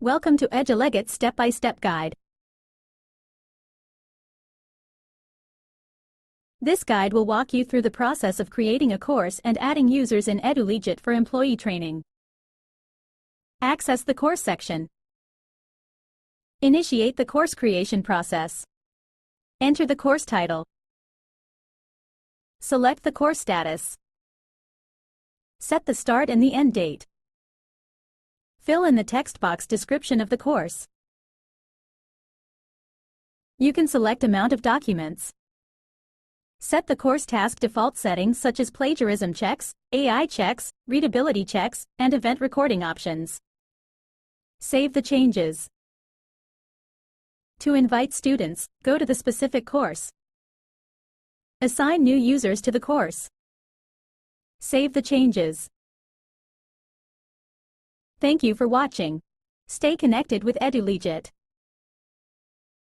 Welcome to Edulegit Step-by-Step Guide. This guide will walk you through the process of creating a course and adding users in Edulegit for employee training. Access the course section. Initiate the course creation process. Enter the course title. Select the course status. Set the start and the end date. Fill in the text box description of the course. You can select amount of documents. Set the course task default settings such as plagiarism checks, AI checks, readability checks, and event recording options. Save the changes. To invite students, go to the specific course. Assign new users to the course. Save the changes. Thank you for watching. Stay connected with Edulegit.